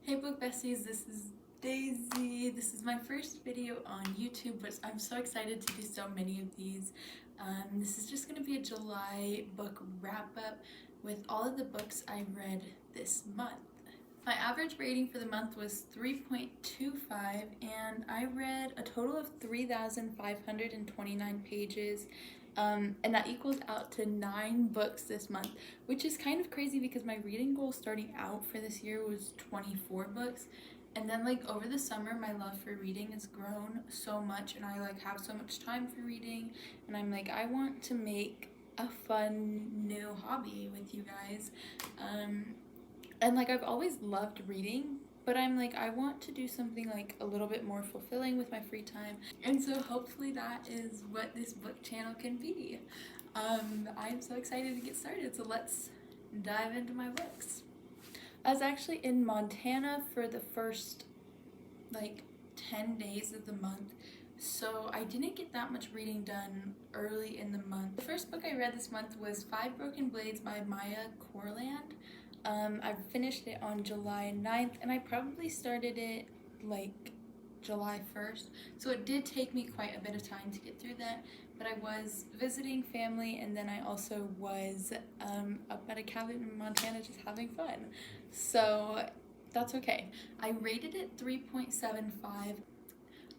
Hey book besties, this is Daisy. This is my first video on YouTube, but I'm so excited to do so many of these. This is just going to be a July book wrap-up with all of the books I read this month. My average rating for the month was 3.25, and I read a total of 3,529 pages. And that equals out to 9 books this month, which is kind of crazy because my reading goal starting out for this year was 24 books. And then over the summer, my love for reading has grown so much, and I have so much time for reading, and I'm like, I want to make a fun new hobby with you guys. And I've always loved reading, but I'm like, I want to do something a little bit more fulfilling with my free time. And so hopefully that is what this book channel can be. I'm so excited to get started, so let's dive into my books. I was actually in Montana for the first 10 days of the month, so I didn't get that much reading done early in the month. The first book I read this month was Five Broken Blades by Maya Corland. I finished it on July 9th, and I probably started it July 1st, so it did take me quite a bit of time to get through that, but I was visiting family, and then I also was up at a cabin in Montana just having fun, so that's okay. I rated it 3.75.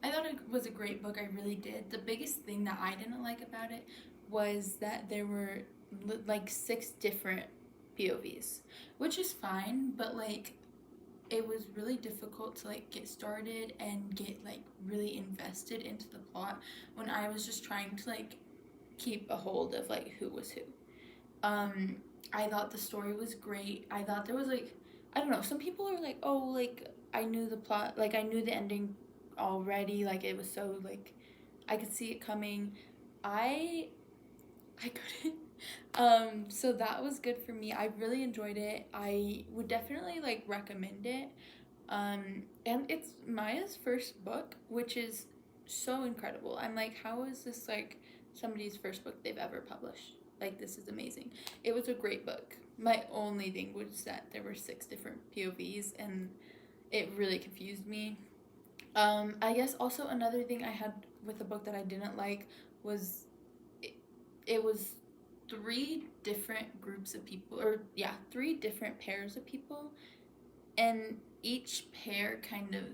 I thought it was a great book, I really did. The biggest thing that I didn't like about it was that there were 6 different POVs, which is fine, but it was really difficult to get started and get really invested into the plot when I was just trying to keep a hold of who was who. I thought the story was great. I thought there was I don't know, some people are oh, I knew the plot, I knew the ending already, it was so I could see it coming. I couldn't. So that was good for me. I really enjoyed it. I would definitely recommend it. And it's Maya's first book, which is so incredible. I'm like, how is this somebody's first book they've ever published? This is amazing. It was a great book. My only thing was that there were 6 different POVs, and it really confused me. I guess also another thing I had with the book that I didn't like was it was 3 different groups of people, or 3 different pairs of people, and each pair kind of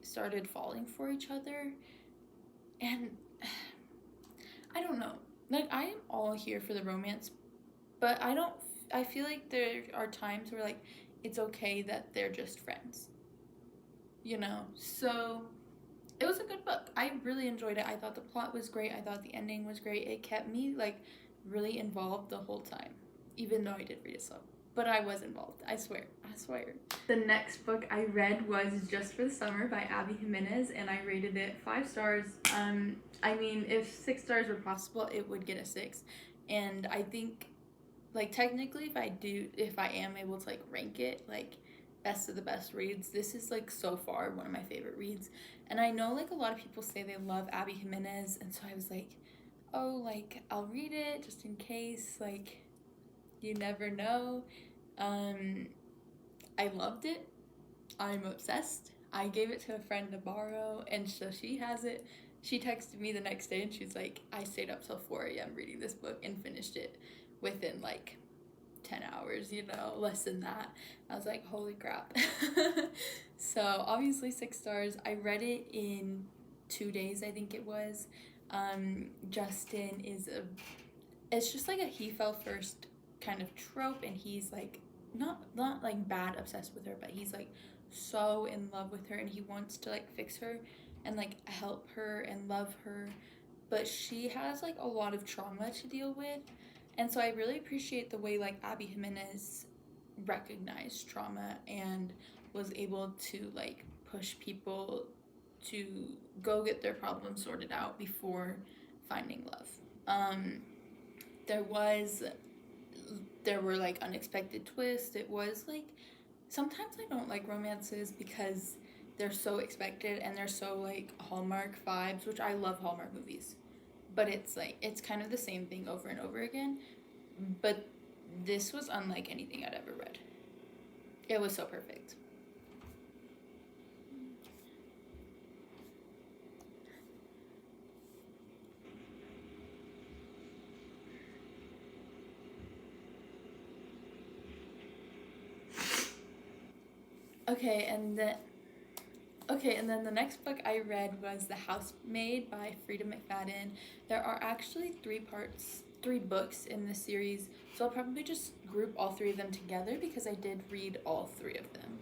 started falling for each other, and I don't know, I am all here for the romance, but I feel like there are times where it's okay that they're just friends, so it was a good book. I really enjoyed it. I thought the plot was great. I thought the ending was great. It kept me really involved the whole time, even though I did read it slow, but I was involved. I swear. The next book I read was Just for the Summer by Abby Jimenez, and I rated it 5 stars. I mean, if 6 stars were possible, it would get a 6, and I think technically if I am able to rank it best of the best reads, this is so far one of my favorite reads. And I know a lot of people say they love Abby Jimenez, and so I was oh, I'll read it just in case, you never know. I loved it. I'm obsessed. I gave it to a friend to borrow, and so she has it. She texted me the next day, and she's like, I stayed up till 4 a.m. reading this book and finished it within 10 hours, less than that. I was like, holy crap. So obviously 6 stars. I read it in 2 days, I think it was. Justin it's just a he fell first kind of trope, and he's not bad obsessed with her, but he's so in love with her, and he wants to fix her and help her and love her, but she has a lot of trauma to deal with. And so I really appreciate the way Abby Jimenez recognized trauma and was able to push people to go get their problems sorted out before finding love. There were unexpected twists. It was sometimes I don't like romances because they're so expected and they're so Hallmark vibes, which I love Hallmark movies, but it's kind of the same thing over and over again. But this was unlike anything I'd ever read. It was so perfect. Okay, and then the next book I read was The Housemaid by Frida McFadden. There are actually three books in this series, so I'll probably just group all three of them together because I did read all three of them.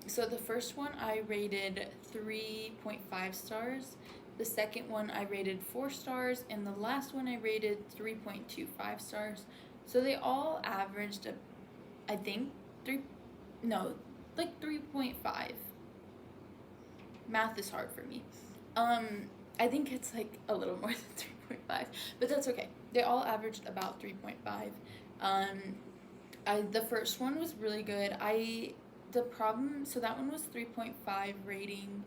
So the first one I rated 3.5 stars, the second one I rated 4 stars, and the last one I rated 3.25 stars. So they all averaged, I think, 3.5. Math is hard for me. I think it's like a little more than 3.5, but that's okay. They all averaged about 3.5. The first one was really good. So that one was 3.5 rating.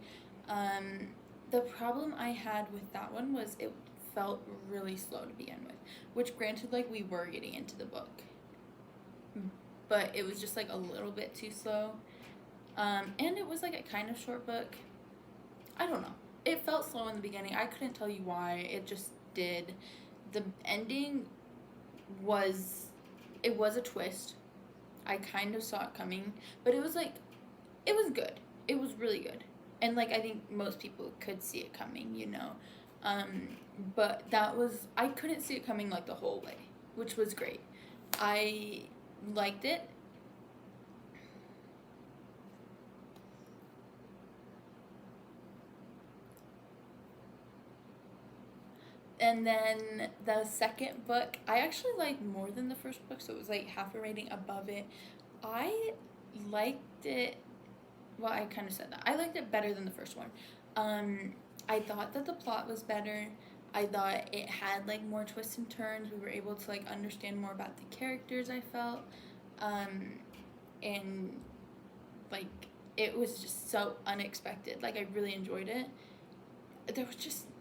The problem I had with that one was it felt really slow to begin with, which granted, like, we were getting into the book, but it was just like a little bit too slow. And it was like a kind of short book. I don't know. It felt slow in the beginning. I couldn't tell you why. It just did. The ending was a twist. I kind of saw it coming, but it was good. It was really good. And like I think most people could see it coming, you know. But I couldn't see it coming like the whole way, which was great. I liked it. And then the second book, I actually liked more than the first book, so it was like half a rating above it. I liked it. Well, I kind of said that. I liked it better than the first one. I thought that the plot was better. I thought it had like more twists and turns. We were able to like understand more about the characters, I felt. And like it was just so unexpected. Like I really enjoyed it.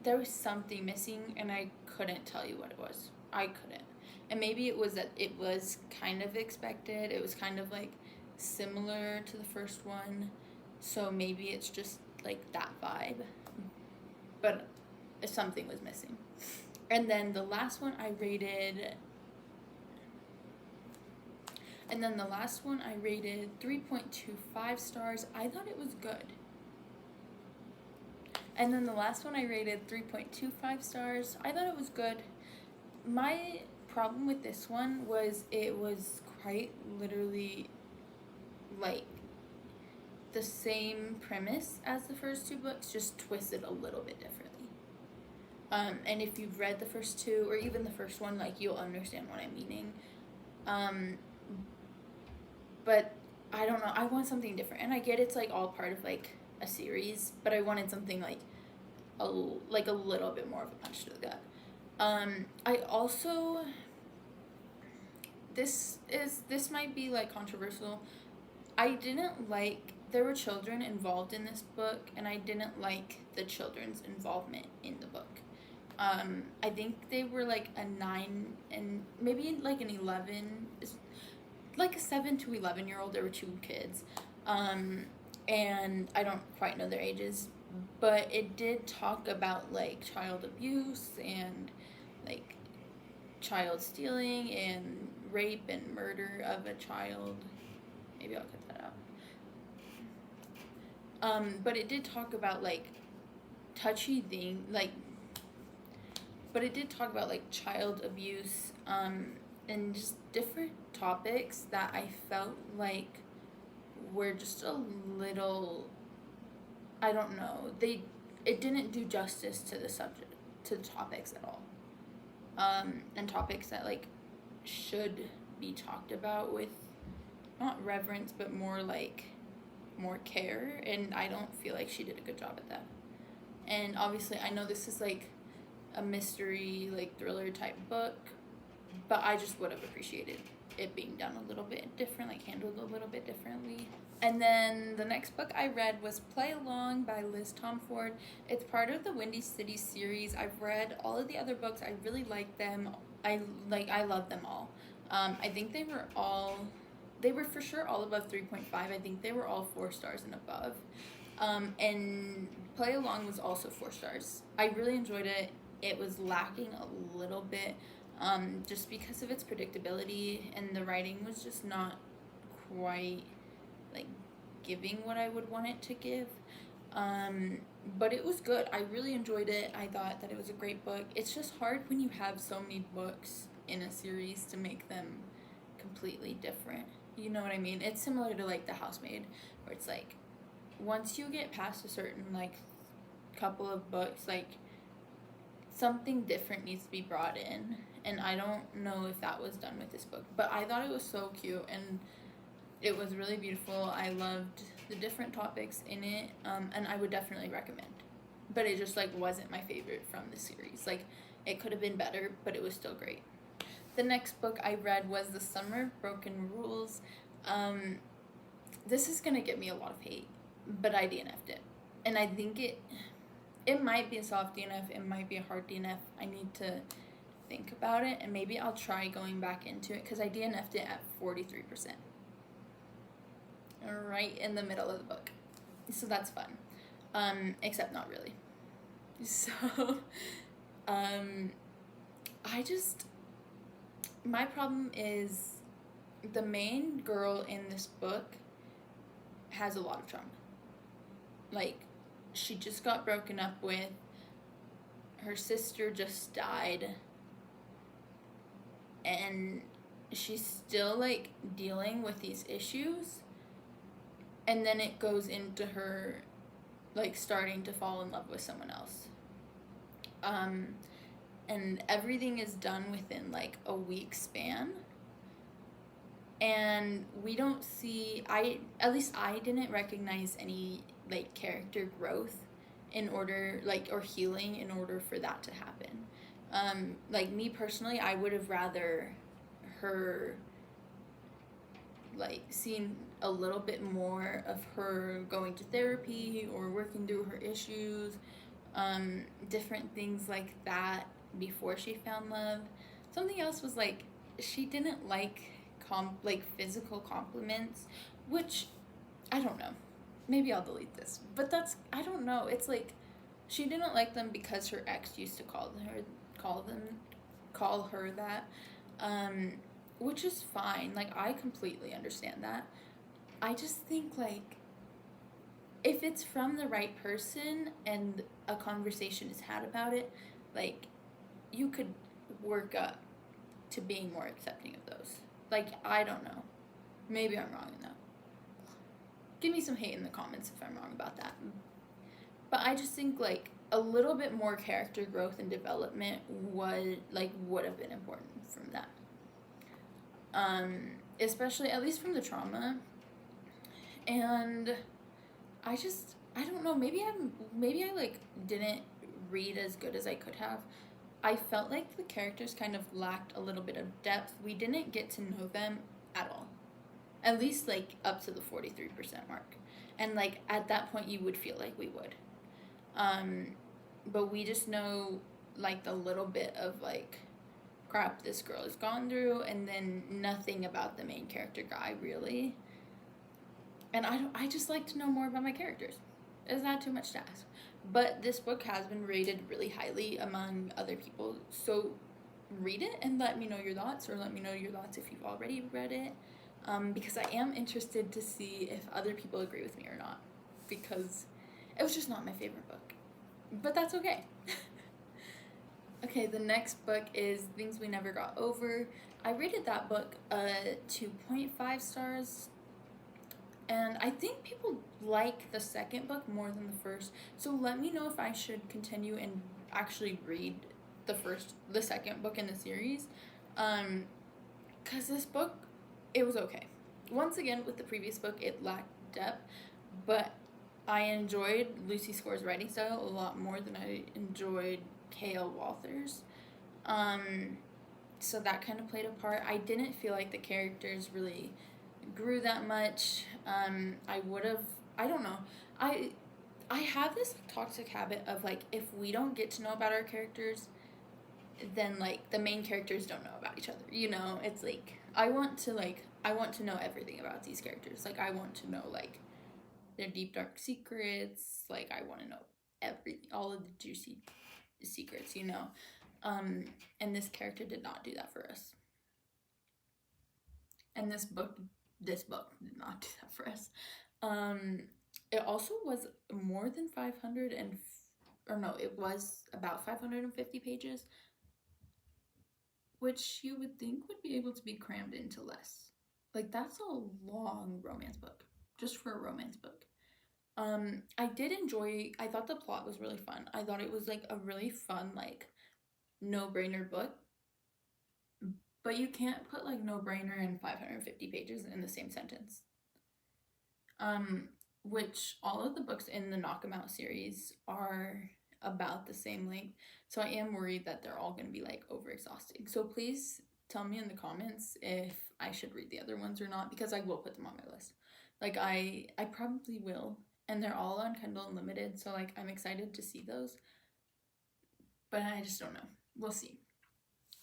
There was something missing and I couldn't tell you what it was. I couldn't. And maybe it was that it was kind of expected. It was kind of like similar to the first one. So maybe it's just like that vibe. But something was missing. And then the last one I rated 3.25 stars. I thought it was good. And then the last one I rated 3.25 stars. I thought it was good. My problem with this one was it was quite literally like the same premise as the first two books, just twisted a little bit differently. And if you've read the first two or even the first one, like you'll understand what I'm meaning. But I don't know. I want something different, and I get it's like all part of like a series, but I wanted something like a little bit more of a punch to the gut. I also this might be like controversial. I didn't like there were children involved in this book, and I didn't like the children's involvement in the book. I think they were like a 9 and maybe like an 11, like a 7 to 11-year-old. There were two kids. And I don't quite know their ages, but it did talk about like child abuse and like child stealing and rape and murder of a child. Maybe I'll cut that out. But it did talk about like touchy thing, like, but it did talk about like child abuse, and just different topics that I felt like were just a little, I don't know, it didn't do justice to the subject, to the topics at all. And topics that like should be talked about with not reverence but more care, and I don't feel like she did a good job at that. And obviously I know this is like a mystery, like thriller type book, but I just would have appreciated it being done a little bit different, like handled a little bit differently. And then the next book I read was Play Along by Liz Tomford. It's part of the Windy City series. I've read all of the other books. I really like them. I love them all. I think they were for sure all above 3.5. I think they were all 4 stars and above. And Play Along was also 4 stars. I really enjoyed it. It was lacking a little bit, just because of its predictability, and the writing was just not quite like giving what I would want it to give. But it was good. I really enjoyed it. I thought that it was a great book. It's just hard when you have so many books in a series to make them completely different. You know what I mean? It's similar to like The Housemaid, where it's like once you get past a certain like couple of books, like something different needs to be brought in. And I don't know if that was done with this book, but I thought it was so cute and it was really beautiful. I loved the different topics in it, and I would definitely recommend. But it just like wasn't my favorite from the series. Like it could have been better, but it was still great. The next book I read was The Summer of Broken Rules. This is gonna get me a lot of hate, but I DNF'd it, and I think it might be a soft DNF. It might be a hard DNF. I need to think about it, and maybe I'll try going back into it because I DNF'd it at 43%. Right in the middle of the book. So that's fun. Except not really. So, my problem is the main girl in this book has a lot of trauma. Like, she just got broken up with, her sister just died, and she's still, like, dealing with these issues, and then it goes into her, like, starting to fall in love with someone else. And everything is done within, like, a week span, and we don't see, at least I didn't recognize any, like, character growth in order, like, or healing in order for that to happen. Like, me personally, I would have rather her, like, seen a little bit more of her going to therapy or working through her issues, different things like that before she found love. Something else was, like, she didn't like physical compliments, which I don't know. Maybe I'll delete this. But that's, I don't know. It's like she didn't like them because her ex used to call her that. Which is fine. Like, I completely understand that. I just think, like, if it's from the right person and a conversation is had about it, like, you could work up to being more accepting of those. Like, I don't know. Maybe I'm wrong in that. Give me some hate in the comments if I'm wrong about that. But I just think, like, a little bit more character growth and development would have been important from that. Especially, at least from the trauma. And I don't know, maybe I like didn't read as good as I could have. I felt like the characters kind of lacked a little bit of depth. We didn't get to know them at all. At least, like, up to the 43% mark. And, like, at that point you would feel like we would. But we just know, like, the little bit of, like, crap this girl has gone through, and then nothing about the main character guy, really. And I just like to know more about my characters. It's not too much to ask. But this book has been rated really highly among other people, so read it and let me know your thoughts, or let me know your thoughts if you've already read it, because I am interested to see if other people agree with me or not, because it was just not my favorite book. But that's okay. Okay, the next book is Things We Never Got Over. I rated that book 2.5 stars. And I think people like the second book more than the first. So let me know if I should continue and actually read the second book in the series. 'Cause this book, it was okay. Once again, with the previous book, it lacked depth. But I enjoyed Lucy Score's writing style a lot more than I enjoyed K.L. Walther's. So that kind of played a part. I didn't feel like the characters really grew that much. I don't know. I have this toxic habit of, like, if we don't get to know about our characters, then, like, the main characters don't know about each other. You know, it's like I want to know everything about these characters. Like, I want to know, like, their deep dark secrets. Like, I want to know everything, all of the juicy secrets, you know. And this character did not do that for us. And this book did not do that for us. It also was more than 500 and, or no, it was about 550 pages, which you would think would be able to be crammed into less. Like, that's a long romance book, just for a romance book. I did enjoy, I thought the plot was really fun. I thought it was like a really fun, like, no-brainer book. But you can't put like no-brainer and 550 pages in the same sentence. Which all of the books in the Knock 'Em Out series are about the same length. So I am worried that they're all going to be like over-exhausting. So please tell me in the comments if I should read the other ones or not, because I will put them on my list. Like I probably will, and they're all on Kindle Unlimited, so like I'm excited to see those. But I just don't know. We'll see.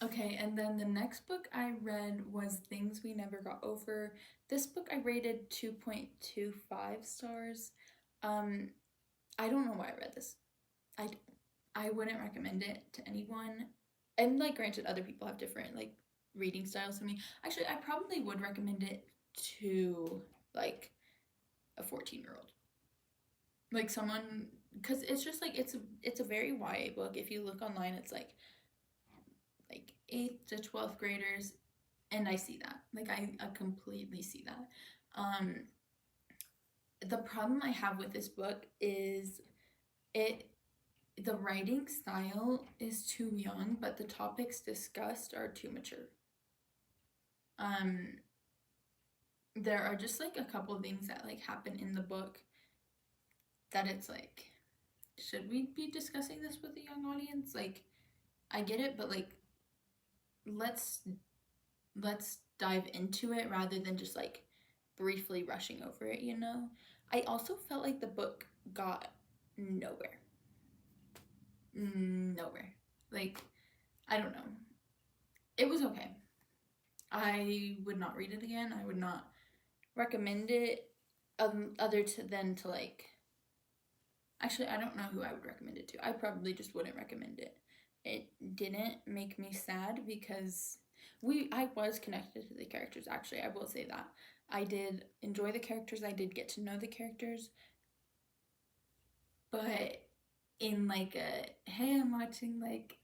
Okay, and then the next book I read was Things We Never Got Over. This book I rated 2.25 stars. I don't know why I read this. I wouldn't recommend it to anyone. And like, granted, other people have different like reading styles than me. Actually, I probably would recommend it to like a 14-year-old. Like someone, because it's just like it's a very YA book. If you look online, it's like 8th to 12th graders, and I see that. Like I completely see that. The problem I have with this book is the writing style is too young, but the topics discussed are too mature. There are just like a couple things that like happen in the book that it's like, should we be discussing this with a young audience? Like, I get it, but like, let's dive into it rather than just like briefly rushing over it, you know? I also felt like the book got nowhere. Like, I don't know. It was okay. I would not read it again. I would not recommend it other than to like, actually, I don't know who I would recommend it to. I probably just wouldn't recommend it. It didn't make me sad because I was connected to the characters, actually. I will say that. I did enjoy the characters. I did get to know the characters. But in like a, hey, I'm watching like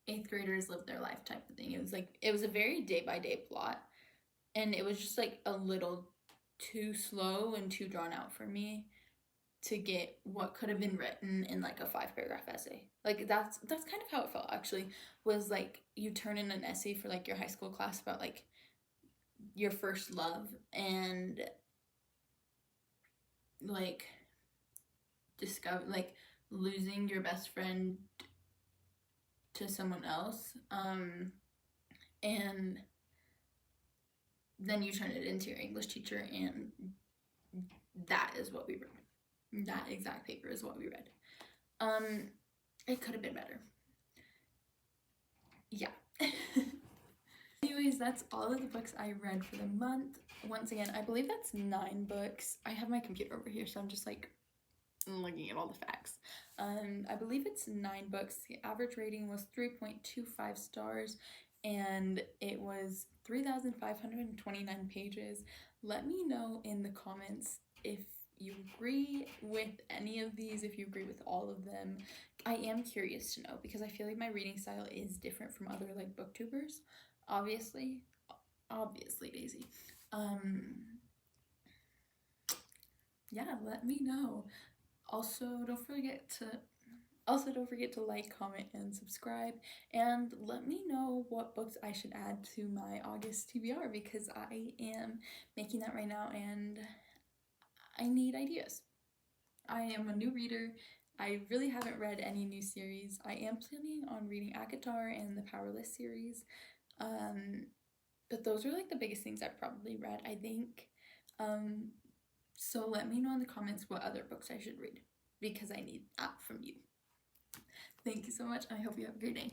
8th graders live their life type of thing. It was a very day-by-day plot. And it was just like a little too slow and too drawn out for me to get what could have been written in like a 5-paragraph essay. Like that's kind of how it felt, actually, was like you turn in an essay for like your high school class about like your first love and like discover like losing your best friend to someone else, and then you turn it into your English teacher, and that is what we read. That exact paper is what we read. It could have been better. Yeah. Anyways, that's all of the books I read for the month. Once again, I believe that's 9 books. I have my computer over here, so I'm just like looking at all the facts. I believe it's 9 books. The average rating was 3.25 stars, and it was 3,529 pages. Let me know in the comments if you agree with any of these, if you agree with all of them. I am curious to know, because I feel like my reading style is different from other like booktubers. Obviously, Daisy. Yeah, let me know. Also, don't forget to like, comment, and subscribe, and let me know what books I should add to my August TBR, because I am making that right now and I need ideas. I am a new reader. I really haven't read any new series. I am planning on reading ACOTAR and the Powerless series, but those are like the biggest things I've probably read, I think. So let me know in the comments what other books I should read, because I need that from you. Thank you so much. I hope you have a great day.